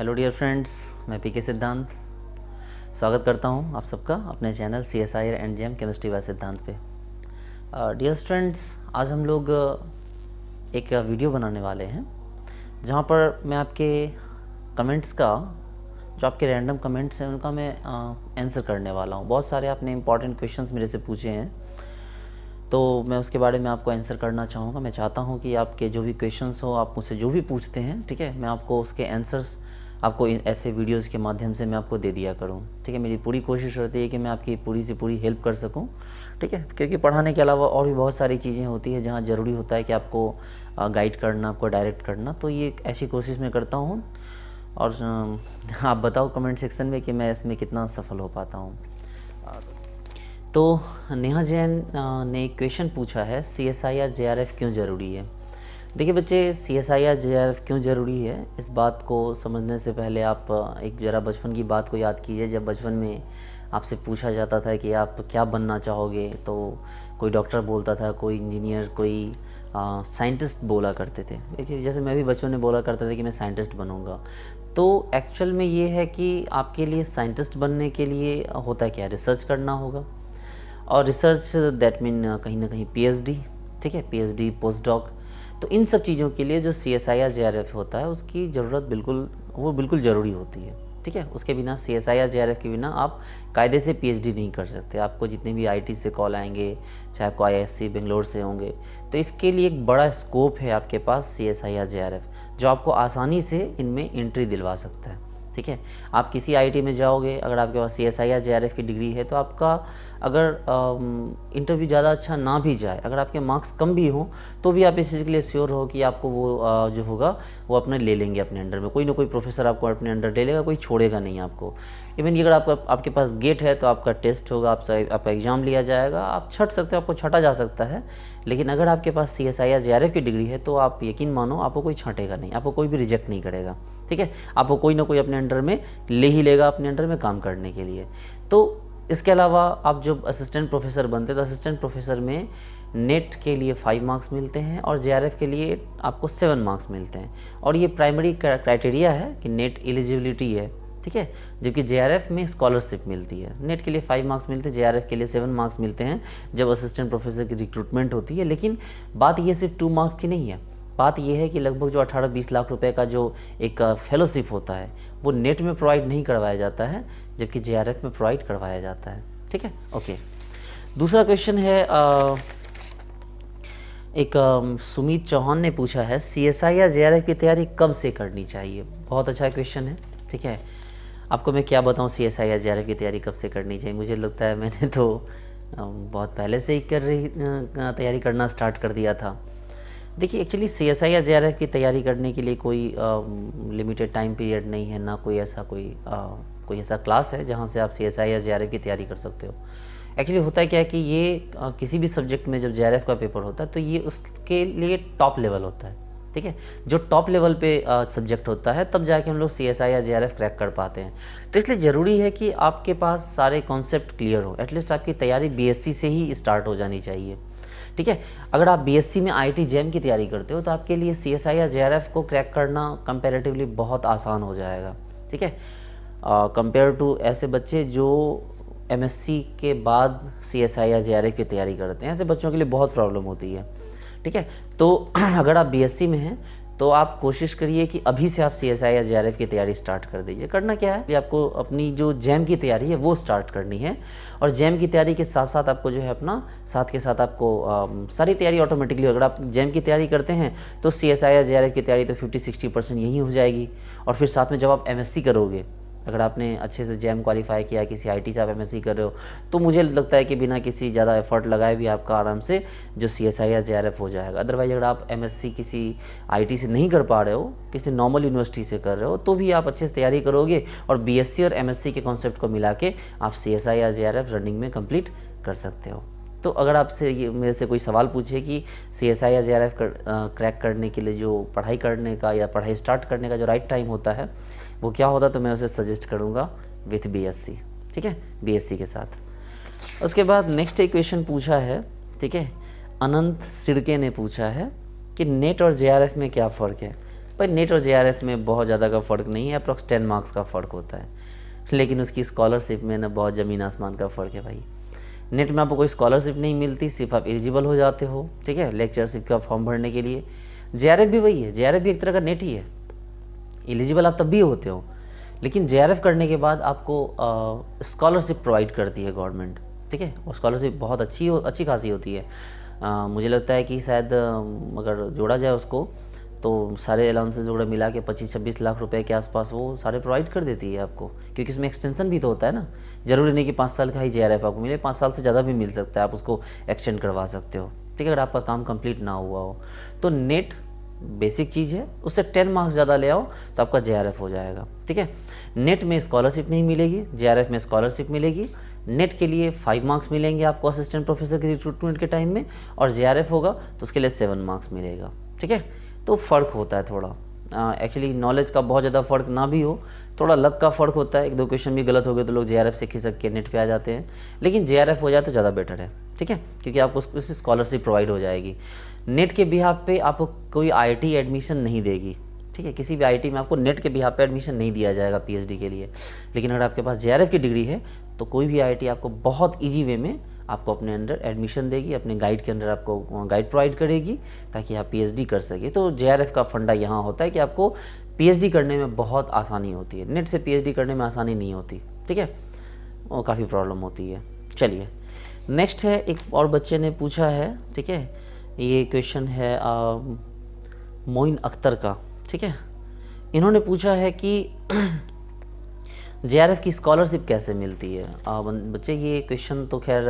Hello dear friends, मैं पीके सिद्धांत स्वागत करता हूं आप सबका अपने channel CSIR and JAM chemistry by Siddhant पे। डियर फ्रेंड्स, आज हम लोग एक वीडियो बनाने वाले हैं जहां पर मैं आपके कमेंट्स का, जो आपके रैंडम कमेंट्स हैं उनका मैं आंसर करने वाला हूं। बहुत सारे आपने इंपॉर्टेंट क्वेश्चंस मेरे से पूछे हैं, तो मैं उसके बारे में आपको आंसर करना चाहूँगा। मैं चाहता हूँ कि आपके जो भी क्वेश्चंस हो, आप मुझसे जो भी पूछते हैं, ठीक है, मैं आपको उसके आंसर्स आपको ऐसे वीडियोस के माध्यम से मैं आपको दे दिया करूँ। ठीक है, मेरी पूरी कोशिश रहती है कि मैं आपकी पूरी से पूरी हेल्प कर सकूँ। ठीक है, क्योंकि पढ़ाने के अलावा और भी बहुत सारी चीज़ें होती है जहाँ ज़रूरी होता है कि आपको गाइड करना, आपको डायरेक्ट करना। तो ये ऐसी कोशिश मैं करता हूँ और आप बताओ कमेंट सेक्शन में कि मैं इसमें कितना सफल हो पाता हूँ। तो नेहा जैन ने एक क्वेश्चन पूछा है, CSIR JRF क्यों ज़रूरी है। देखिए बच्चे, CSIR JRF क्यों ज़रूरी है, इस बात को समझने से पहले आप एक ज़रा बचपन की बात को याद कीजिए। जब बचपन में आपसे पूछा जाता था कि आप क्या बनना चाहोगे, तो कोई डॉक्टर बोलता था, कोई इंजीनियर, कोई साइंटिस्ट बोला करते थे। देखिए, जैसे मैं भी बचपन में बोला करता था कि मैं साइंटिस्ट बनूंगा। तो एक्चुअल में ये है कि आपके लिए साइंटिस्ट बनने के लिए होता क्या, रिसर्च करना होगा। और रिसर्च दैट मीन कहीं ना कहीं PhD, ठीक है, PhD, पोस्ट डॉक। तो इन सब चीज़ों के लिए जो CSIR JRF होता है उसकी ज़रूरत बिल्कुल ज़रूरी होती है। ठीक है, उसके बिना CSIR JRF के बिना आप कायदे से PhD नहीं कर सकते। आपको जितने भी IT से कॉल आएंगे, चाहे आपको IISc बेंगलोर से होंगे, तो इसके लिए एक बड़ा स्कोप है आपके पास CSIR JRF, जो आपको आसानी से इनमें एंट्री दिलवा सकता है। ठीक है, आप किसी IT में जाओगे, अगर आपके पास CSIR JRF की डिग्री है तो आपका अगर इंटरव्यू ज़्यादा अच्छा ना भी जाए, अगर आपके मार्क्स कम भी हों, तो भी आप इस चीज़ के लिए श्योर हो कि आपको वो जो होगा वो अपने ले लेंगे अपने अंडर में। कोई ना कोई प्रोफेसर आपको अपने अंडर ले लेगा, कोई छोड़ेगा नहीं आपको। इवन अगर आपके पास गेट है तो आपका टेस्ट होगा, आपका एग्ज़ाम लिया जाएगा, आप छट सकते हो, आपको छटा जा सकता है। लेकिन अगर आपके पास CSIR JRF की डिग्री है तो आप यकीन मानो, आपको कोई छांटेगा नहीं, आपको कोई भी रिजेक्ट नहीं करेगा। ठीक है, आपको कोई ना कोई अपने अंडर में ले ही लेगा अपने अंडर में काम करने के लिए। तो इसके अलावा आप जब असिस्टेंट प्रोफेसर बनते हैं तो असिस्टेंट प्रोफेसर में नेट के लिए 5 मार्क्स मिलते हैं और JRF के लिए आपको 7 मार्क्स मिलते हैं। और ये प्राइमरी क्राइटेरिया है कि नेट एलिजिबिलिटी है। ठीक है, जबकि JRF में स्कॉलरशिप मिलती है। नेट के लिए 5 मार्क्स मिलते हैं, JRF के लिए 7 मार्क्स मिलते हैं जब असिस्टेंट प्रोफेसर की रिक्रूटमेंट होती है। लेकिन बात ये सिर्फ 2 मार्क्स की नहीं है, बात यह है कि लगभग जो 18-20 लाख रुपए का जो एक फेलोशिप होता है वो नेट में प्रोवाइड नहीं करवाया जाता है, जबकि JRF में प्रोवाइड करवाया जाता है। ठीक है, ओके। दूसरा क्वेश्चन है, एक सुमित चौहान ने पूछा है, CSIR JRF की तैयारी कब से करनी चाहिए। बहुत अच्छा क्वेश्चन है। ठीक है, आपको मैं क्या बताऊं CSIR JRF की तैयारी कब से करनी चाहिए। मुझे लगता है मैंने तो बहुत पहले से ही तैयारी करना स्टार्ट कर दिया था। देखिए, एक्चुअली CSIR JRF की तैयारी करने के लिए कोई लिमिटेड टाइम पीरियड नहीं है, ना कोई ऐसा क्लास है जहाँ से आप CSIR JRF की तैयारी कर सकते हो। एक्चुअली होता है क्या है कि ये किसी भी सब्जेक्ट में जब JRF का पेपर होता है तो ये उसके लिए टॉप लेवल होता है। ठीक है, जो टॉप लेवल पे सब्जेक्ट होता है तब जाके हम लोग CSIR JRF क्रैक कर पाते हैं। तो इसलिए ज़रूरी है कि आपके पास सारे कॉन्सेप्ट क्लियर हो। एटलीस्ट आपकी तैयारी BSc से ही स्टार्ट हो जानी चाहिए। ठीक है, अगर आप BSc में IIT JEM की तैयारी करते हो तो आपके लिए CSIR JRF को क्रैक करना कंपैरेटिवली बहुत आसान हो जाएगा। ठीक है, कंपेयर टू ऐसे बच्चे जो MSc के बाद CSIR JRF की तैयारी करते हैं, ऐसे बच्चों के लिए बहुत प्रॉब्लम होती है। ठीक है, तो अगर आप BSc में हैं तो आप कोशिश करिए कि अभी से आप CSIR JRF की तैयारी स्टार्ट कर दीजिए। करना क्या है कि आपको अपनी जो JEM की तैयारी है वो स्टार्ट करनी है, और JEM की तैयारी के साथ साथ आपको जो है अपना साथ के साथ आपको सारी तैयारी ऑटोमेटिकली, अगर आप JEM की तैयारी करते हैं तो CSIR JRF की तैयारी तो 50-60% यही हो जाएगी। और फिर साथ में जब आप MSc करोगे, अगर आपने अच्छे से JEM क्वालिफाई किया, किसी IT से आप MSc कर रहे हो, तो मुझे लगता है कि बिना किसी ज़्यादा एफर्ट लगाए भी आपका आराम से जो CSIR JRF हो जाएगा। अदरवाइज अगर आप MSc किसी IT से नहीं कर पा रहे हो, किसी नॉर्मल यूनिवर्सिटी से कर रहे हो, तो भी आप अच्छे से तैयारी करोगे और BSc और MSc के कॉन्सेप्ट को मिला के आप CSIR JRF रनिंग में कंप्लीट कर सकते हो। तो अगर आपसे ये मेरे से कोई सवाल पूछे कि CSIR JRF क्रैक करने के लिए जो पढ़ाई करने का या पढ़ाई स्टार्ट करने का जो राइट टाइम होता है वो क्या होता है, तो मैं उसे सजेस्ट करूँगा विथ BSc। ठीक है, BSc के साथ। उसके बाद नेक्स्ट एक क्वेश्चन पूछा है, ठीक है, अनंत सिड़के ने पूछा है कि नेट और JRF में क्या फ़र्क है। भाई नेट और जेआरएफ में बहुत ज़्यादा का फ़र्क नहीं है, अप्रॉक्स 10 मार्क्स का फ़र्क होता है, लेकिन उसकी स्कॉलरशिप में ना बहुत ज़मीन आसमान का फ़र्क है भाई। नेट में आपको कोई स्कॉलरशिप नहीं मिलती, सिर्फ आप एलिजिबल हो जाते हो, ठीक है, लेक्चरशिप का फॉर्म भरने के लिए। जेआरएफ भी वही है, जेआरएफ भी एक तरह का नेट ही है, एलिजिबल आप तब भी होते हो, लेकिन जेआरएफ करने के बाद आपको स्कॉलरशिप प्रोवाइड करती है गवर्नमेंट, ठीक है, और स्कॉलरशिप बहुत अच्छी खासी होती है। मुझे लगता है कि शायद अगर जोड़ा जाए उसको तो सारे अलाउंसेस वगैरह मिला के 25-26 लाख रुपए के आसपास वो सारे प्रोवाइड कर देती है आपको, क्योंकि इसमें एक्सटेंशन भी तो होता है ना। ज़रूरी नहीं कि 5 साल का ही जेआरएफ आपको मिले, 5 साल से ज़्यादा भी मिल सकता है, आप उसको एक्सटेंड करवा सकते हो, ठीक है, अगर आपका काम कंप्लीट ना हुआ हो। तो नेट बेसिक चीज़ है, उससे 10 मार्क्स ज़्यादा ले आओ तो आपका जेआरएफ हो जाएगा, ठीक है। नेट में स्कॉलरशिप नहीं मिलेगी, जेआरएफ में स्कॉलरशिप मिलेगी। नेट के लिए 5 मार्क्स मिलेंगे आपको असिस्टेंट प्रोफेसर के रिक्रूटमेंट के टाइम में, और जेआरएफ होगा तो उसके लिए 7 मार्क्स मिलेगा, ठीक है। तो फ़र्क होता है थोड़ा, एक्चुअली नॉलेज का बहुत ज़्यादा फ़र्क ना भी हो, थोड़ा लक का फ़र्क होता है, 1-2 क्वेश्चन भी गलत हो गए तो लोग जेआरएफ से खिसक के नेट पे आ जाते हैं, लेकिन जेआरएफ हो जाए तो ज़्यादा बेटर है, ठीक है, क्योंकि आपको उसमें स्कॉलरशिप प्रोवाइड हो जाएगी। नेट के बिहाफ पे आपको कोई आईआईटी एडमिशन नहीं देगी, ठीक है, किसी भी आईआईटी में आपको नेट के बिहाफ पे एडमिशन नहीं दिया जाएगा पीएचडी के लिए, लेकिन अगर आपके पास जेआरएफ की डिग्री है तो कोई भी आईआईटी आपको बहुत ईजी वे में आपको अपने अंडर एडमिशन देगी, अपने गाइड के अंदर आपको गाइड प्रोवाइड करेगी ताकि आप पीएचडी कर सके। तो जेआरएफ का फंडा यहाँ होता है कि आपको पीएचडी करने में बहुत आसानी होती है, नेट से पीएचडी करने में आसानी नहीं होती, ठीक है, वो काफ़ी प्रॉब्लम होती है। चलिए नेक्स्ट है, एक और बच्चे ने पूछा है, ठीक है, ये क्वेश्चन है मोइन अख्तर का, ठीक है। इन्होंने पूछा है कि जेआरएफ की स्कॉलरशिप कैसे मिलती है। बच्चे ये क्वेश्चन तो खैर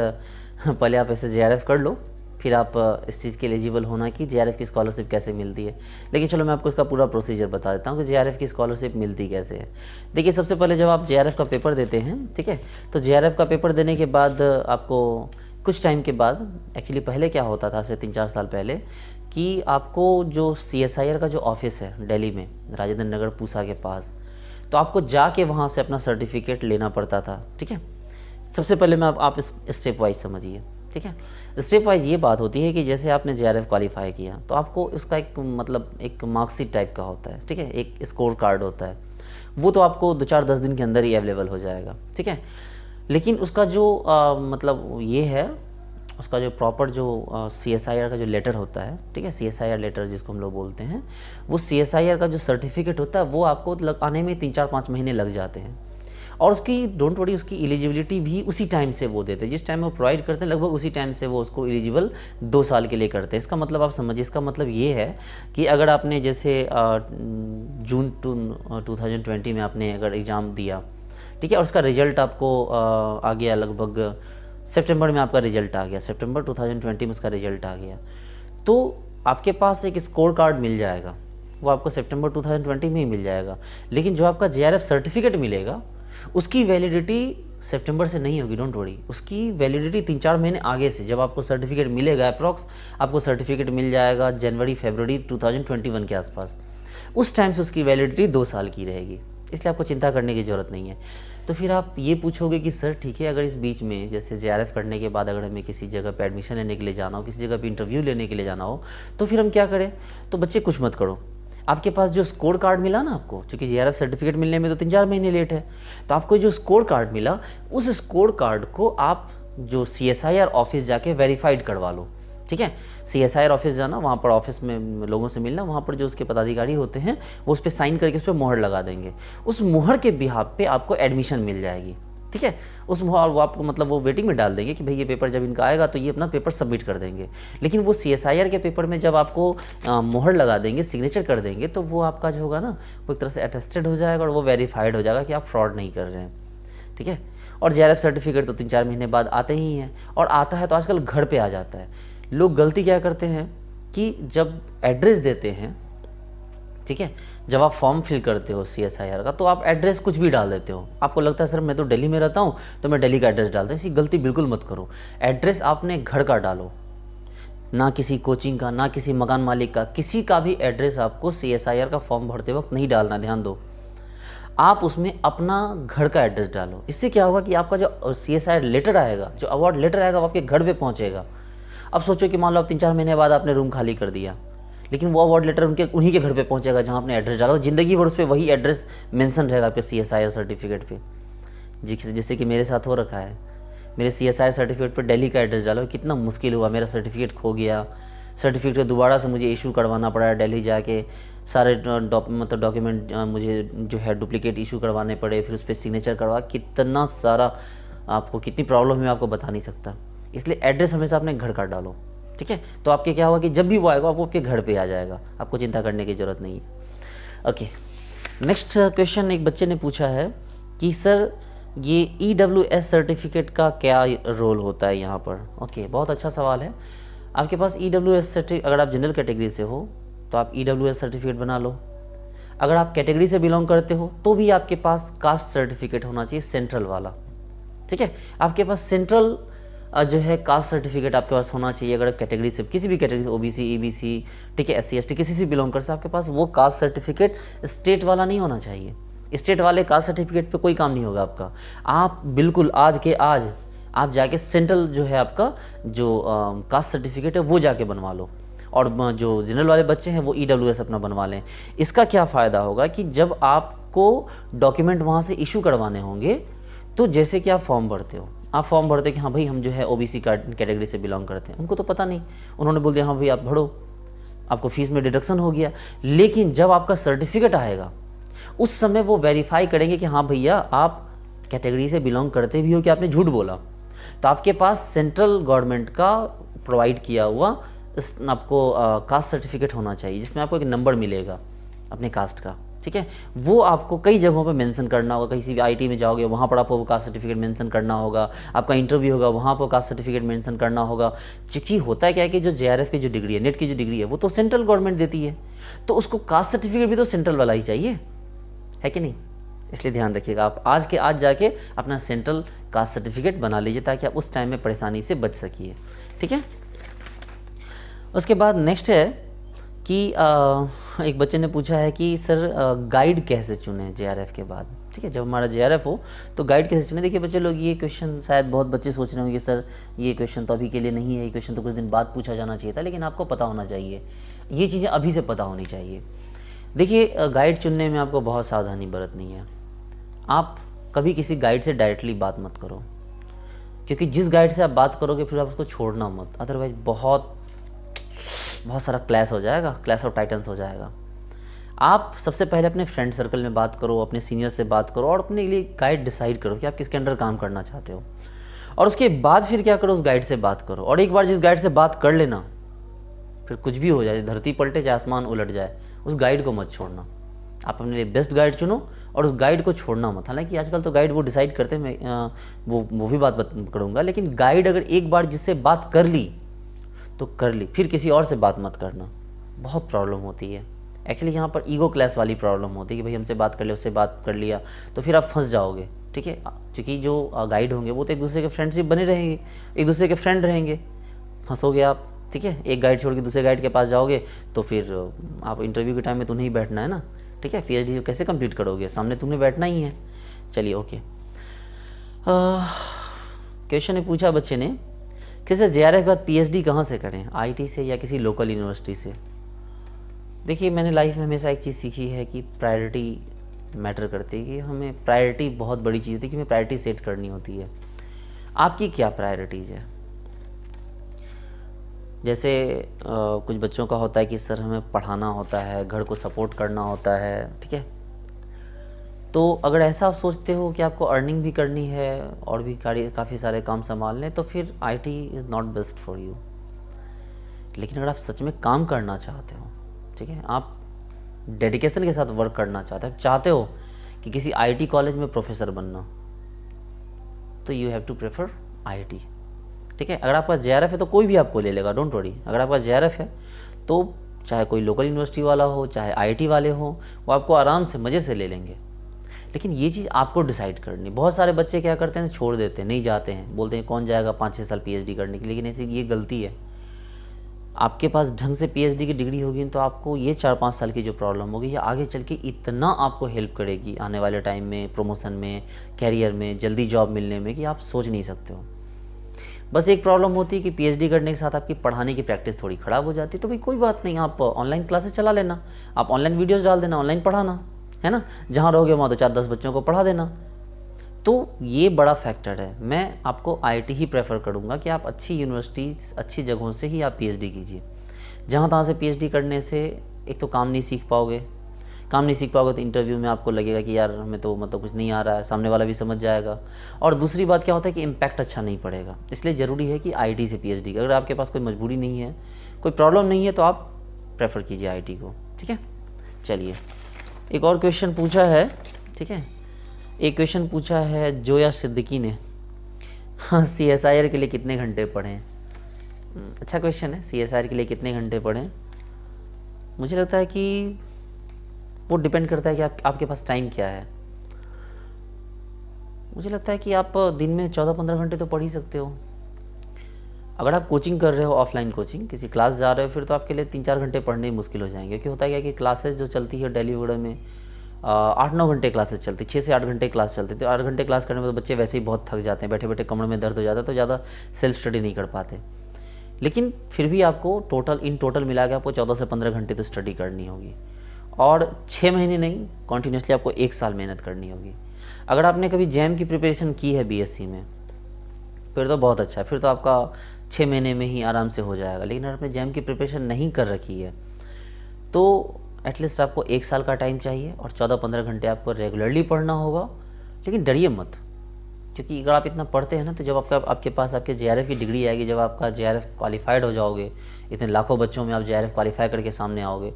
पहले आप ऐसे जेआरएफ कर लो, फिर आप इस चीज़ के एलिजिबल होना कि जेआरएफ की स्कॉलरशिप कैसे मिलती है। लेकिन चलो मैं आपको इसका पूरा प्रोसीजर बता देता हूँ कि जेआरएफ की स्कॉलरशिप मिलती कैसे है। देखिए सबसे पहले जब आप जेआरएफ का पेपर देते हैं, ठीक है, तो जेआरएफ का पेपर देने के बाद आपको कुछ टाइम के बाद, एक्चुअली पहले क्या होता था, से 3-4 साल पहले, कि आपको जो सीएसआईआर का जो ऑफिस है दिल्ली में, राजेंद्र नगर पूसा के पास, तो आपको जाके वहाँ से अपना सर्टिफिकेट लेना पड़ता था, ठीक है। सबसे पहले मैं आप स्टेप वाइज समझिए, ठीक है। स्टेप वाइज ये बात होती है कि जैसे आपने जेआरएफ क्वालिफाई किया तो आपको उसका एक मतलब एक मार्कशीट टाइप का होता है, ठीक है, एक स्कोर कार्ड होता है, वो तो आपको 2-4-10 दिन के अंदर ही अवेलेबल हो जाएगा, ठीक है। लेकिन उसका जो मतलब ये है, उसका जो प्रॉपर जो सीएसआईआर का जो लेटर होता है, ठीक है, सीएसआईआर लेटर जिसको हम लोग बोलते हैं, वो सीएसआईआर का जो सर्टिफिकेट होता है वो आपको आने में 3-4-5 महीने लग जाते हैं। और उसकी डोंट वरी, उसकी एलिजिबिलिटी भी उसी टाइम से वो देते हैं, जिस टाइम वो प्रोवाइड करते हैं लगभग उसी टाइम से वो उसको एलिजिबल 2 साल के लिए करते हैं। इसका मतलब आप समझिए, इसका मतलब ये है कि अगर आपने जैसे जून 2020 में आपने अगर एग्ज़ाम दिया, ठीक है, और उसका रिजल्ट आपको आ गया लगभग सितंबर में, आपका रिजल्ट आ गया, सितंबर 2020 में उसका रिजल्ट आ गया, तो आपके पास एक स्कोर कार्ड मिल जाएगा, वो आपको सितंबर 2020 में ही मिल जाएगा। लेकिन जो आपका जेआरएफ सर्टिफिकेट मिलेगा उसकी वैलिडिटी सितंबर से नहीं होगी, डोंट वरी, उसकी वैलिडिटी 3-4 महीने आगे से, जब आपको सर्टिफिकेट मिलेगा, अप्रॉक्स आपको सर्टिफिकेट मिल जाएगा जनवरी-फरवरी 2021 के आसपास, उस टाइम से उसकी वैलिडिटी 2 साल की रहेगी, इसलिए आपको चिंता करने की ज़रूरत नहीं है। तो फिर आप ये पूछोगे कि सर ठीक है, अगर इस बीच में जैसे जेआरएफ करने के बाद अगर हमें किसी जगह पे एडमिशन लेने के लिए जाना हो, किसी जगह पे इंटरव्यू लेने के लिए जाना हो, तो फिर हम क्या करें। तो बच्चे कुछ मत करो, आपके पास जो स्कोर कार्ड मिला ना आपको, क्योंकि जेआरएफ सर्टिफिकेट मिलने में तो 3-4 महीने लेट है, तो आपको जो स्कोर कार्ड मिला, उस स्कोर कार्ड को आप जो सीएसआईआर ऑफिस जाके वेरीफाइड करवा लो, ठीक है। सीएसआईआर ऑफिस जाना, वहाँ पर ऑफिस में लोगों से मिलना, वहाँ पर जो उसके पदाधिकारी होते हैं वो उस पर साइन करके उस पर मुहर लगा देंगे, उस मुहर के बिहाफ पे आपको एडमिशन मिल जाएगी, ठीक है। उस मुहर वो आपको मतलब वो वेटिंग में डाल देंगे कि भाई ये पेपर जब इनका आएगा तो ये अपना पेपर सबमिट कर देंगे। लेकिन वो सीएसआईआर के पेपर में जब आपको मुहर लगा देंगे, सिग्नेचर कर देंगे, तो वो आपका जो होगा ना वो एक तरह से अटेस्टेड हो जाएगा और वो वेरीफाइड हो जाएगा कि आप फ्रॉड नहीं कर रहे हैं, ठीक है। और जेआरएफ सर्टिफिकेट तो 3-4 महीने बाद आते ही हैं, और आता है तो आजकल घर पे आ जाता है। लोग गलती क्या करते हैं कि जब एड्रेस देते हैं, ठीक है, जब आप फॉर्म फिल करते हो सीएसआईआर का, तो आप एड्रेस कुछ भी डाल देते हो। आपको लगता है सर मैं तो दिल्ली में रहता हूँ तो मैं दिल्ली का एड्रेस डालता हूँ, ऐसी गलती बिल्कुल मत करो। एड्रेस आपने घर का डालो, ना किसी कोचिंग का, ना किसी मकान मालिक का, किसी का भी एड्रेस आपको सीएसआईआर का फॉर्म भरते वक्त नहीं डालना, ध्यान दो। आप उसमें अपना घर का एड्रेस डालो। इससे क्या होगा कि आपका जो सीएसआईआर लेटर आएगा, जो अवार्ड लेटर आएगा, वो आपके घर पे पहुंचेगा। अब सोचो कि मान लो आप 3-4 महीने बाद आपने रूम खाली कर दिया, लेकिन वो अवार्ड लेटर उनके उन्हीं के घर पे पहुंचेगा जहां आपने एड्रेस डाला, ज़िंदगी भर उस पर वही एड्रेस मेंशन रहेगा आपके CSIR सर्टिफिकेट पे। जैसे कि मेरे साथ हो रखा है, मेरे CSIR सर्टिफिकेट पर दिल्ली का एड्रेस डाला, कितना मुश्किल हुआ, मेरा सर्टिफिकेट खो गया, सर्टिफिकेट दोबारा से मुझे इशू करवाना पड़ा, दिल्ली जाके सारे मतलब डॉक्यूमेंट मुझे जो है डुप्लीकेट इशू करवाने पड़े, फिर उस पर सिग्नेचर करवा, कितना सारा आपको कितनी प्रॉब्लम है आपको बता नहीं सकता। इसलिए एड्रेस हमेशा अपने घर का डालो, ठीक है। तो आपके क्या होगा कि जब भी वो आएगा आपको आपके घर पे आ जाएगा, आपको चिंता करने की ज़रूरत नहीं है। ओके, नेक्स्ट क्वेश्चन एक बच्चे ने पूछा है कि सर ये EWS सर्टिफिकेट का क्या रोल होता है यहाँ पर। ओके, बहुत अच्छा सवाल है। आपके पास EWS सर्टिफिकेट, अगर आप जनरल कैटेगरी से हो तो आप EWS सर्टिफिकेट बना लो। अगर आप कैटेगरी से बिलोंग करते हो तो भी आपके पास कास्ट सर्टिफिकेट होना चाहिए, सेंट्रल वाला, ठीक है। आपके पास सेंट्रल जो है कास्ट सर्टिफिकेट आपके पास होना चाहिए। अगर आप कैटेगरी से, किसी भी कैटेगरी से, OBC, EBC, ठीक है, SC ST किसी से बिलोंग करते हो, आपके पास वो कास्ट सर्टिफिकेट स्टेट वाला नहीं होना चाहिए। स्टेट वाले कास्ट सर्टिफिकेट पे कोई काम नहीं होगा आपका। आप बिल्कुल आज के आज आप जाके सेंट्रल जो है आपका जो कास्ट सर्टिफिकेट है वो जाके बनवा लो, और जो जनरल वाले बच्चे हैं वो EWS अपना बनवा लें। इसका क्या फ़ायदा होगा कि जब आपको डॉक्यूमेंट वहाँ से इशू करवाने होंगे, तो जैसे कि आप फॉर्म भरते हो, आप फॉर्म भरते कि हाँ भाई हम जो है OBC कैटेगरी से बिलोंग करते हैं, उनको तो पता नहीं, उन्होंने बोल दिया हाँ भाई आप भरो, आपको फीस में डिडक्शन हो गया। लेकिन जब आपका सर्टिफिकेट आएगा उस समय वो वेरीफाई करेंगे कि हाँ भैया आप कैटेगरी से बिलोंग करते भी हो कि आपने झूठ बोला। तो आपके पास सेंट्रल गवर्नमेंट का प्रोवाइड किया हुआ आपको कास्ट सर्टिफिकेट होना चाहिए, जिसमें आपको एक नंबर मिलेगा अपने कास्ट का, ठीक है। वो आपको कई जगहों पे मेंशन करना होगा। किसी भी IT में जाओगे वहाँ पर आपको कास्ट सर्टिफिकेट मेंशन करना होगा, आपका इंटरव्यू होगा वहाँ पर कास्ट सर्टिफिकेट मेंशन करना होगा। क्योंकि होता है क्या है कि जो JRF की जो डिग्री है, नेट की जो डिग्री है, वो तो सेंट्रल गवर्नमेंट देती है, तो उसको कास्ट सर्टिफिकेट भी तो सेंट्रल वाला ही चाहिए, है कि नहीं। इसलिए ध्यान रखिएगा, आप आज के आज जाके अपना सेंट्रल कास्ट सर्टिफिकेट बना लीजिए ताकि आप उस टाइम में परेशानी से बच सकिए, ठीक है। उसके बाद नेक्स्ट है कि एक बच्चे ने पूछा है कि सर गाइड कैसे चुने JRF के बाद, ठीक है। जब हमारा JRF हो तो गाइड कैसे चुने। देखिए बच्चे लोग, ये क्वेश्चन शायद बहुत बच्चे सोच रहे होंगे सर ये क्वेश्चन तो अभी के लिए नहीं है, ये क्वेश्चन तो कुछ दिन बाद पूछा जाना चाहिए था, लेकिन आपको पता होना चाहिए, ये चीज़ें अभी से पता होनी चाहिए। देखिए गाइड चुनने में आपको बहुत सावधानी बरतनी है। आप कभी किसी गाइड से डायरेक्टली बात मत करो, क्योंकि जिस गाइड से आप बात करोगे फिर आप उसको छोड़ना मत, अदरवाइज बहुत सारा क्लैश हो जाएगा, क्लैश ऑफ टाइटन्स हो जाएगा। आप सबसे पहले अपने फ्रेंड सर्कल में बात करो, अपने सीनियर से बात करो और अपने लिए गाइड डिसाइड करो कि आप किसके अंडर काम करना चाहते हो, और उसके बाद फिर क्या करो, उस गाइड से बात करो। और एक बार जिस गाइड से बात कर लेना, फिर कुछ भी हो जाए, धरती पलटे चाहे आसमान उलट जाए, उस गाइड को मत छोड़ना। आप अपने लिए बेस्ट गाइड चुनो और उस गाइड को छोड़ना मत। हालांकि आजकल तो गाइड वो डिसाइड करते हैं, मैं वो भी बात करूँगा, लेकिन गाइड अगर एक बार जिससे बात कर ली तो कर ली, फिर किसी और से बात मत करना, बहुत प्रॉब्लम होती है। एक्चुअली यहाँ पर ईगो क्लैश वाली प्रॉब्लम होती है कि भाई हमसे बात कर लिया, उससे बात कर लिया, तो फिर आप फंस जाओगे, ठीक है। क्योंकि जो गाइड होंगे वो तो एक दूसरे के फ्रेंडशिप बने रहेंगे, एक दूसरे के फ्रेंड रहेंगे, फंसोगे आप, ठीक है। एक गाइड छोड़ के दूसरे गाइड के पास जाओगे तो फिर आप इंटरव्यू के टाइम में तुम्हें ही बैठना है ना, ठीक है। PhD कैसे कंप्लीट करोगे, सामने तुम्हें बैठना ही है। चलिए ओके। क्वेश्चन ने पूछा बच्चे ने कि सर JRF के बाद PhD कहाँ से करें, IT से या किसी लोकल यूनिवर्सिटी से। देखिए मैंने लाइफ में हमेशा एक चीज़ सीखी है कि प्रायोरिटी मैटर करती है, कि हमें प्रायोरिटी बहुत बड़ी चीज़ होती है कि हमें प्रायोरिटी सेट करनी होती है। आपकी क्या प्रायोरिटीज़ है। जैसे कुछ बच्चों का होता है कि सर हमें पढ़ाना होता है, घर को सपोर्ट करना होता है, ठीक है। तो अगर ऐसा आप सोचते हो कि आपको अर्निंग भी करनी है और भी काफ़ी सारे काम संभालने, तो फिर IT is not best for you. लेकिन अगर आप सच में काम करना चाहते हो, ठीक है, आप डेडिकेशन के साथ वर्क करना चाहते हो कि किसी IT कॉलेज में प्रोफेसर बनना, तो you have to prefer IT, ठीक है। अगर आपका JRF है तो कोई भी आपको ले लेगा, डोंट वरी। अगर आपका JRF है तो चाहे कोई लोकल यूनिवर्सिटी वाला हो, चाहे IT वाले हो, वो आपको आराम से मज़े से ले लेंगे। लेकिन ये चीज़ आपको डिसाइड करनी। बहुत सारे बच्चे क्या करते हैं, छोड़ देते हैं, नहीं जाते हैं, बोलते हैं कौन जाएगा 5-6 साल PhD करने के लिए। लेकिन ऐसी ये गलती है। आपके पास ढंग से PhD की डिग्री होगी तो आपको ये 4-5 साल की जो प्रॉब्लम होगी ये आगे चल के इतना आपको हेल्प करेगी आने वाले टाइम में, प्रमोशन में, कैरियर में, जल्दी जॉब मिलने में, कि आप सोच नहीं सकते हो। बस एक प्रॉब्लम होती है कि पीएचडी करने के साथ आपकी पढ़ाने की प्रैक्टिस थोड़ी ख़राब हो जाती है, तो भाई कोई बात नहीं, आप ऑनलाइन क्लासेस चला लेना, आप ऑनलाइन वीडियोज़ डाल देना, ऑनलाइन पढ़ाना, है ना, जहाँ रहोगे वहाँ 2-4-10 बच्चों को पढ़ा देना। तो ये बड़ा फैक्टर है। मैं आपको आईआईटी ही प्रेफर करूँगा कि आप अच्छी यूनिवर्सिटीज़, अच्छी जगहों से ही आप पीएचडी कीजिए। जहाँ तहाँ से पीएचडी करने से एक तो काम नहीं सीख पाओगे, काम नहीं सीख पाओगे तो इंटरव्यू में आपको लगेगा कि यार हमें तो मतलब कुछ नहीं आ रहा है, सामने वाला भी समझ जाएगा। और दूसरी बात क्या होता है कि इम्पैक्ट अच्छा नहीं पड़ेगा। इसलिए ज़रूरी है कि आईआईटी से पीएचडी, अगर आपके पास कोई मजबूरी नहीं है, कोई प्रॉब्लम नहीं है, तो आप प्रेफर कीजिए आईआईटी को। ठीक है, चलिए एक और क्वेश्चन पूछा है। ठीक है, एक क्वेश्चन पूछा है जोया सिद्दीकी ने, हाँ, सीएसआईआर के लिए कितने घंटे पढ़ें। अच्छा क्वेश्चन है, सीएसआईआर के लिए कितने घंटे पढ़ें। मुझे लगता है कि वो डिपेंड करता है कि आपके पास टाइम क्या है। मुझे लगता है कि आप दिन में 14-15 घंटे तो पढ़ ही सकते हो। अगर आप कोचिंग कर रहे हो, ऑफलाइन कोचिंग, किसी क्लास जा रहे हो, फिर तो आपके लिए 3-4 घंटे पढ़ने ही मुश्किल हो जाएंगे। क्योंकि होता है क्या कि क्लासेस जो चलती है दिल्ली वगैरह में 8-9 घंटे क्लासेस चलती, 6 से 8 घंटे क्लास चलती। तो 8 घंटे क्लास करने में तो बच्चे वैसे ही बहुत थक जाते हैं, बैठे बैठे कमर में दर्द हो जाता है, तो ज़्यादा सेल्फ स्टडी नहीं कर पाते। लेकिन फिर भी आपको इन टोटल मिला के आपको 14 से 15 घंटे तो स्टडी करनी होगी, और 6 महीने नहीं, कॉन्टीन्यूसली आपको 1 साल मेहनत करनी होगी। अगर आपने कभी जैम की प्रिपरेशन की है बीएससी में, फिर तो बहुत अच्छा है, फिर तो आपका 6 महीने में ही आराम से हो जाएगा। लेकिन अगर आपने जैम की प्रिपरेशन नहीं कर रखी है तो एटलीस्ट आपको 1 साल का टाइम चाहिए, और 14-15 घंटे आपको रेगुलरली पढ़ना होगा। लेकिन डरिए मत, क्योंकि अगर आप इतना पढ़ते हैं ना, तो जब आपके पास आपके जेआरएफ की डिग्री आएगी, जब आपका जेआरएफ क्वालिफाइड हो जाओगे, इतने लाखों बच्चों में आप जेआरएफ क्वालिफाई करके सामने आओगे,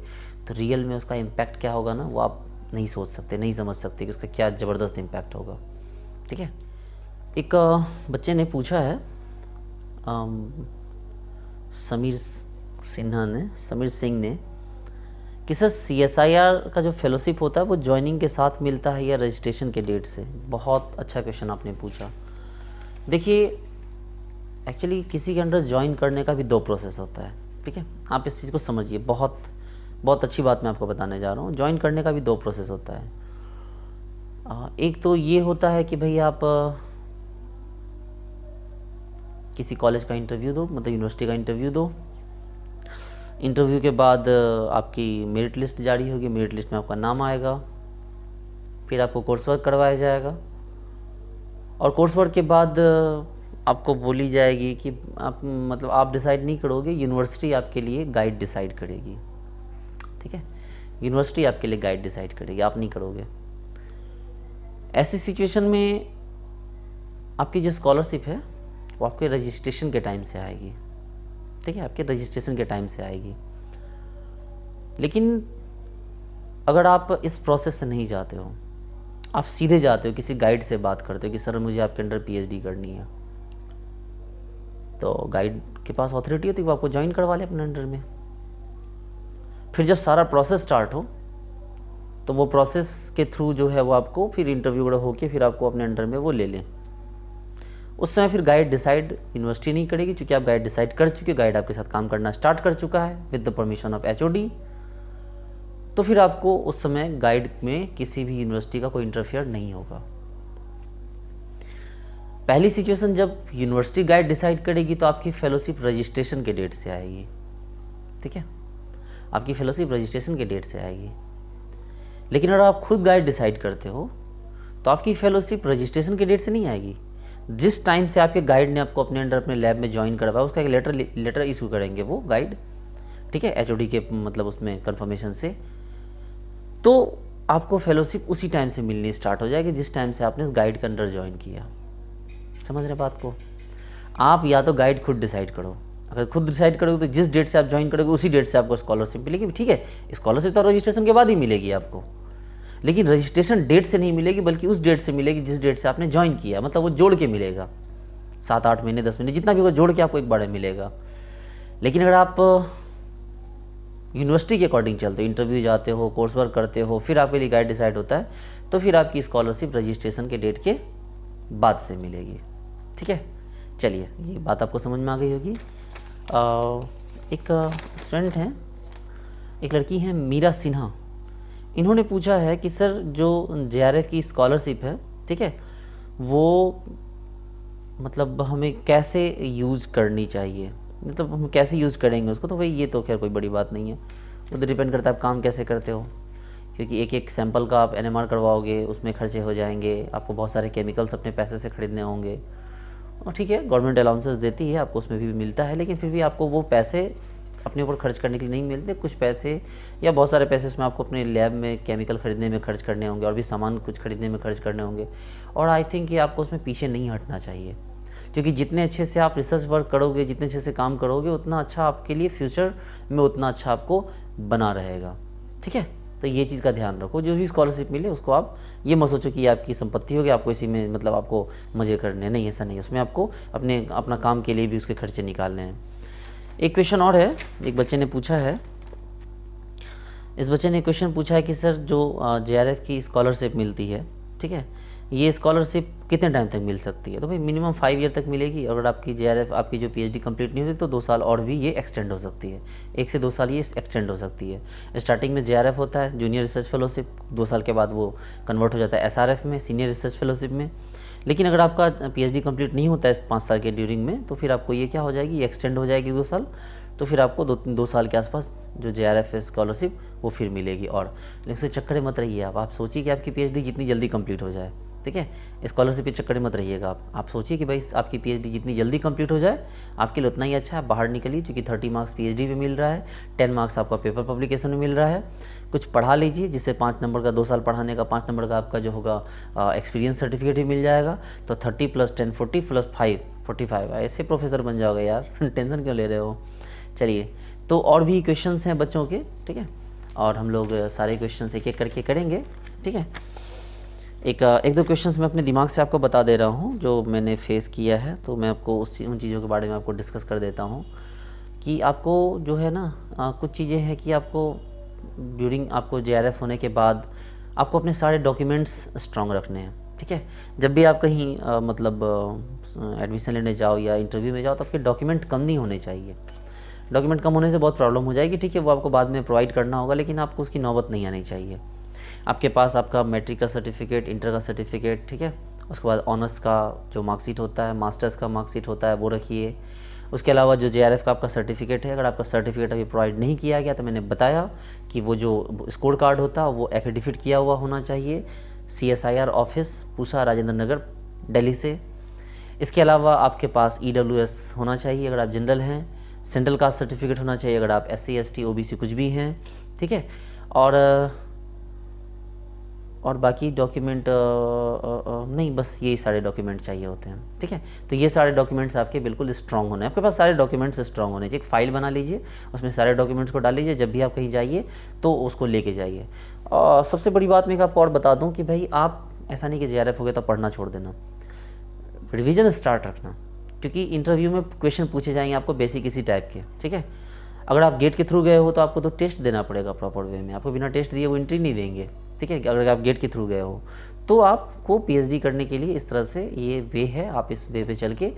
तो रियल में उसका इम्पैक्ट क्या होगा ना, वो आप नहीं सोच सकते, नहीं समझ सकते कि उसका क्या ज़बरदस्त इम्पैक्ट होगा। ठीक है, एक बच्चे ने पूछा है, समीर सिंह ने, कि सर सीएसआईआर का जो फेलोशिप होता है वो ज्वाइनिंग के साथ मिलता है या रजिस्ट्रेशन के डेट से। बहुत अच्छा क्वेश्चन आपने पूछा। देखिए, एक्चुअली किसी के अंडर ज्वाइन करने का भी 2 प्रोसेस होता है। ठीक है, आप इस चीज़ को समझिए, बहुत बहुत अच्छी बात मैं आपको बताने जा रहा हूँ। ज्वाइन करने का भी 2 प्रोसेस होता है। एक तो ये होता है कि भाई आप किसी कॉलेज का इंटरव्यू दो, मतलब यूनिवर्सिटी का इंटरव्यू दो। इंटरव्यू के बाद आपकी मेरिट लिस्ट जारी होगी, मेरिट लिस्ट में आपका नाम आएगा, फिर आपको कोर्स वर्क करवाया जाएगा, और कोर्स वर्क के बाद आपको बोली जाएगी कि आप डिसाइड नहीं करोगे, यूनिवर्सिटी आपके लिए गाइड डिसाइड करेगी। ठीक है, यूनिवर्सिटी आपके लिए गाइड डिसाइड करेगी, आप नहीं करोगे। ऐसी सिचुएशन में आपकी जो स्कॉलरशिप है वो आपके रजिस्ट्रेशन के टाइम से आएगी। ठीक है, आपके रजिस्ट्रेशन के टाइम से आएगी। लेकिन अगर आप इस प्रोसेस से नहीं जाते हो, आप सीधे जाते हो, किसी गाइड से बात करते हो कि सर मुझे आपके अंडर पीएचडी करनी है, तो गाइड के पास ऑथोरिटी होती है, वो आपको ज्वाइन करवा ले अपने अंडर में। फिर जब सारा प्रोसेस स्टार्ट हो, तो वो प्रोसेस के थ्रू जो है वो आपको फिर इंटरव्यू वगैरह होके फिर आपको अपने अंडर में वो ले लें। उस समय फिर गाइड डिसाइड यूनिवर्सिटी नहीं करेगी, क्योंकि आप गाइड डिसाइड कर चुके, गाइड आपके साथ काम करना स्टार्ट कर चुका है with the permission of HOD. तो फिर आपको उस समय गाइड में किसी भी यूनिवर्सिटी का कोई इंटरफेयर नहीं होगा। पहली सिचुएशन, जब यूनिवर्सिटी गाइड डिसाइड करेगी तो आपकी फेलोशिप रजिस्ट्रेशन के डेट से आएगी। ठीक है, आपकी फेलोशिप रजिस्ट्रेशन के डेट से आएगी। लेकिन अगर आप खुद गाइड डिसाइड करते हो तो आपकी फेलोशिप रजिस्ट्रेशन के डेट से नहीं आएगी। जिस टाइम से आपके गाइड ने आपको अपने अंडर अपने लैब में ज्वाइन करवाया, उसका एक लेटर इशू करेंगे वो गाइड। ठीक है, एचओडी के मतलब उसमें कंफर्मेशन से, तो आपको फेलोशिप उसी टाइम से मिलनी स्टार्ट हो जाएगी जिस टाइम से आपने उस गाइड के अंडर ज्वाइन किया। समझ रहे बात को? आप या तो गाइड खुद डिसाइड करो, अगर खुद डिसाइड करोगे तो जिस डेट से आप ज्वाइन करोगे उसी डेट से आपको स्कॉलरशिप मिलेगी। ठीक है, स्कॉलरशिप तो रजिस्ट्रेशन के बाद ही मिलेगी आपको, लेकिन रजिस्ट्रेशन डेट से नहीं मिलेगी, बल्कि उस डेट से मिलेगी जिस डेट से आपने ज्वाइन किया। मतलब वो जोड़ के मिलेगा, 7-8 महीने 10 महीने जितना भी वो जोड़ के आपको एक बार मिलेगा। लेकिन अगर आप यूनिवर्सिटी के अकॉर्डिंग चलते हो, इंटरव्यू जाते हो, कोर्स वर्क करते हो, फिर आपके लिए गाइड डिसाइड होता है, तो फिर आपकी स्कॉलरशिप रजिस्ट्रेशन के डेट के बाद से मिलेगी। ठीक है, चलिए ये बात आपको समझ में आ गई होगी। एक स्टूडेंट हैं, एक लड़की हैं मीरा सिन्हा, इन्होंने पूछा है कि सर जो जेआरएफ की स्कॉलरशिप है, ठीक है, वो मतलब हमें कैसे यूज़ करनी चाहिए, मतलब हम कैसे यूज़ करेंगे उसको, तो भाई ये तो खैर कोई बड़ी बात नहीं है, वो तो डिपेंड करता है आप काम कैसे करते हो। क्योंकि एक एक सैंपल का आप एनएमआर करवाओगे, उसमें खर्चे हो जाएंगे, आपको बहुत सारे केमिकल्स अपने पैसे से ख़रीदने होंगे। और ठीक है, गवर्नमेंट अलाउंसेस देती है आपको, उसमें भी मिलता है, लेकिन फिर भी आपको वो पैसे अपने ऊपर खर्च करने के लिए नहीं मिलते। कुछ पैसे या बहुत सारे पैसे उसमें आपको अपने लैब में केमिकल ख़रीदने में खर्च करने होंगे, और भी सामान कुछ ख़रीदने में खर्च करने होंगे। और आई थिंक कि आपको उसमें पीछे नहीं हटना चाहिए, क्योंकि जितने अच्छे से आप रिसर्च वर्क करोगे, जितने अच्छे से काम करोगे, उतना अच्छा आपके लिए फ्यूचर में उतना अच्छा आपको बना रहेगा। ठीक है, तो ये चीज़ का ध्यान रखो। जो भी स्कॉलरशिप मिले उसको आप ये मत सोचो कि ये आपकी संपत्ति होगी, आपको इसी में मतलब आपको मज़े करने, नहीं, ऐसा नहीं। उसमें आपको अपना काम के लिए भी उसके खर्चे निकालने हैं। एक क्वेश्चन और है, एक बच्चे ने पूछा है, इस बच्चे ने क्वेश्चन पूछा है कि सर जो जेआरएफ की स्कॉलरशिप मिलती है, ठीक है, ये स्कॉलरशिप कितने टाइम तक मिल सकती है? तो भाई मिनिमम 5 ईयर तक मिलेगी। अगर आपकी जेआरएफ आपकी जो पीएचडी कंप्लीट नहीं होती तो 2 साल और भी ये एक्सटेंड हो सकती है, 1 से 2 साल ये एक्सटेंड हो सकती है। स्टार्टिंग में जेआरएफ होता है जूनियर रिसर्च फेलोशिप, 2 साल के बाद वो कन्वर्ट हो जाता है एसआरएफ में, सीनियर रिसर्च फेलोशिप में। लेकिन अगर आपका पीएचडी कंप्लीट नहीं होता है 5 साल के ड्यूरिंग में, तो फिर आपको ये क्या हो जाएगी, ये एक्सटेंड हो जाएगी 2 साल। तो फिर आपको 2 साल के आसपास जो जेआरएफ स्कॉलरशिप वो फिर मिलेगी। और लेकिन उसके चक्कर में मत रहिए आप सोचिए कि आपकी पीएचडी जितनी जल्दी कंप्लीट हो जाए, ठीक है, स्कॉलरशिप के चक्कर में मत रहिएगा आप सोचिए कि भाई आपकी पीएचडी जितनी जल्दी कंप्लीट हो जाए आपके लिए उतना ही अच्छा है। बाहर निकलिए, क्योंकि 30 मार्क्स पीएचडी में मिल रहा है, 10 मार्क्स आपका पेपर पब्लिकेशन में मिल रहा है। कुछ पढ़ा लीजिए, जिससे 5 नंबर का 2 साल पढ़ाने का 5 नंबर का आपका जो होगा एक्सपीरियंस सर्टिफिकेट भी मिल जाएगा। तो 30 + 10 40 + 5 45, ऐसे प्रोफेसर बन जाओगे यार टेंशन क्यों ले रहे हो। चलिए, तो और भी क्वेश्चंस हैं बच्चों के, ठीक है, और हम लोग सारे क्वेश्चंस एक एक करके करेंगे, ठीक है। एक दो क्वेश्चंस मैं अपने दिमाग से आपको बता दे रहा हूँ जो मैंने फेस किया है, तो मैं आपको उन चीज़ों के बारे में आपको डिस्कस कर देता हूँ कि आपको जो है ना कुछ चीज़ें हैं कि आपको ड्यूरिंग आपको जेआरएफ होने के बाद आपको अपने सारे डॉक्यूमेंट्स स्ट्रॉन्ग रखने हैं, ठीक है। जब भी आप कहीं मतलब एडमिशन लेने जाओ या इंटरव्यू में जाओ तो आपके डॉक्यूमेंट कम नहीं होने चाहिए। डॉक्यूमेंट कम होने से बहुत प्रॉब्लम हो जाएगी, ठीक है, वो आपको बाद में प्रोवाइड करना होगा, लेकिन आपको उसकी नौबत नहीं आनी चाहिए। आपके पास आपका मैट्रिक का सर्टिफिकेट, इंटर का सर्टिफिकेट, ठीक है, उसके बाद ऑनर्स का जो मार्कशीट होता है, मास्टर्स का मार्कशीट होता है, वो रखिए। उसके अलावा जो जेआरएफ का आपका सर्टिफिकेट है, अगर आपका सर्टिफिकेट अभी प्रोवाइड नहीं किया गया तो मैंने बताया कि वो जो स्कोर कार्ड होता है वो एफिडेविट किया हुआ होना चाहिए, CSIR ऑफिस, पूसा, राजेंद्र नगर, दिल्ली से। इसके अलावा आपके पास EWS होना चाहिए अगर आप जनरल हैं, सेंट्रल कास्ट सर्टिफिकेट होना चाहिए अगर आप SC ST OBC कुछ भी हैं, ठीक है। और बाकी डॉक्यूमेंट नहीं, बस यही सारे डॉक्यूमेंट चाहिए होते हैं, ठीक है। तो ये सारे डॉक्यूमेंट्स आपके बिल्कुल स्ट्रॉन्ग होने हैं, आपके पास सारे डॉक्यूमेंट्स स्ट्रॉन्ग होने चाहिए। एक फ़ाइल बना लीजिए, उसमें सारे डॉक्यूमेंट्स को डाल लीजिए, जब भी आप कहीं जाइए तो उसको लेके जाइए। और सबसे बड़ी बात मैं आपको और बता दूँ कि भाई आप ऐसा नहीं कि JRF हो गया तो पढ़ना छोड़ देना, रिविज़न स्टार्ट रखना, क्योंकि इंटरव्यू में क्वेश्चन पूछे जाएंगे आपको बेसिक इसी टाइप के, ठीक है। अगर आप गेट के थ्रू गए हो तो आपको तो टेस्ट देना पड़ेगा प्रॉपर वे में, आपको बिना टेस्ट दिए वो एंट्री नहीं देंगे, ठीक है। अगर आप गेट के थ्रू गए हो तो आपको PhD करने के लिए इस तरह से ये वे है, आप इस वे पे चल के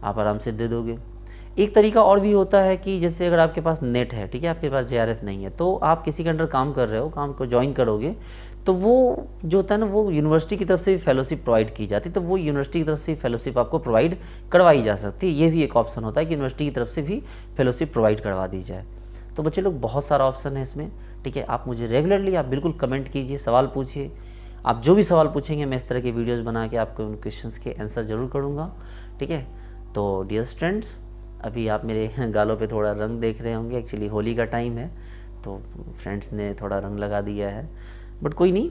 आप आराम से दे दोगे। एक तरीका और भी होता है कि जैसे अगर आपके पास नेट है, ठीक है, आपके पास JRF नहीं है, तो आप किसी के अंडर काम कर रहे हो, काम को ज्वाइन करोगे तो वो जो होता है ना वो यूनिवर्सिटी की तरफ से भी फेलोशिप प्रोवाइड की जाती है, तो वो यूनिवर्सिटी की तरफ से फेलोशिप आपको प्रोवाइड करवाई जा सकती है। ये भी एक ऑप्शन होता है कि यूनिवर्सिटी की तरफ से भी फेलोशिप प्रोवाइड करवा दी जाए। तो बच्चे लोग बहुत सारा ऑप्शन है इसमें, ठीक है। आप मुझे रेगुलरली आप बिल्कुल कमेंट कीजिए, सवाल पूछिए, आप जो भी सवाल पूछेंगे मैं इस तरह के वीडियोस बना के आपको उन क्वेश्चंस के आंसर ज़रूर करूँगा, ठीक है। तो डियर स्टूडेंट्स, अभी आप मेरे गालों पे थोड़ा रंग देख रहे होंगे, एक्चुअली होली का टाइम है तो फ्रेंड्स ने थोड़ा रंग लगा दिया है, बट कोई नहीं,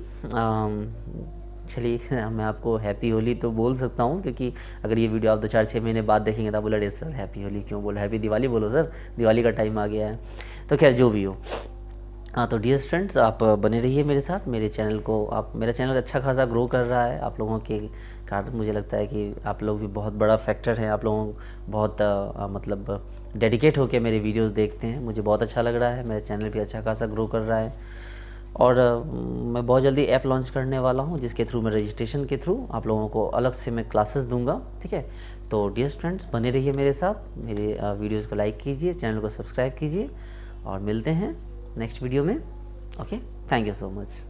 चलिए मैं आपको हैप्पी होली तो बोल सकता हूँ, क्योंकि अगर ये वीडियो आप 2-4-6 महीने बाद देखेंगे तो बोला अरे सर हैप्पी होली क्यों बोला, हैप्पी दिवाली बोलो सर, दिवाली का टाइम आ गया है। तो खैर जो भी हो, हाँ, तो डियर फ्रेंड्स आप बने रहिए मेरे साथ, मेरे चैनल को आप, मेरा चैनल अच्छा खासा ग्रो कर रहा है आप लोगों के कारण। मुझे लगता है कि आप लोग भी बहुत बड़ा फैक्टर है, आप लोगों बहुत मतलब डेडिकेट होकर मेरे वीडियोस देखते हैं, मुझे बहुत अच्छा लग रहा है, मेरा चैनल भी अच्छा खासा ग्रो कर रहा है। और मैं बहुत जल्दी ऐप लॉन्च करने वाला हूँ जिसके थ्रू मैं रजिस्ट्रेशन के थ्रू आप लोगों को अलग से मैं क्लासेस दूंगा, ठीक है। तो डियर फ्रेंड्स बने रहिए मेरे साथ, मेरे वीडियोज़ को लाइक कीजिए, चैनल को सब्सक्राइब कीजिए और मिलते हैं नेक्स्ट वीडियो में। Okay, thank you so much.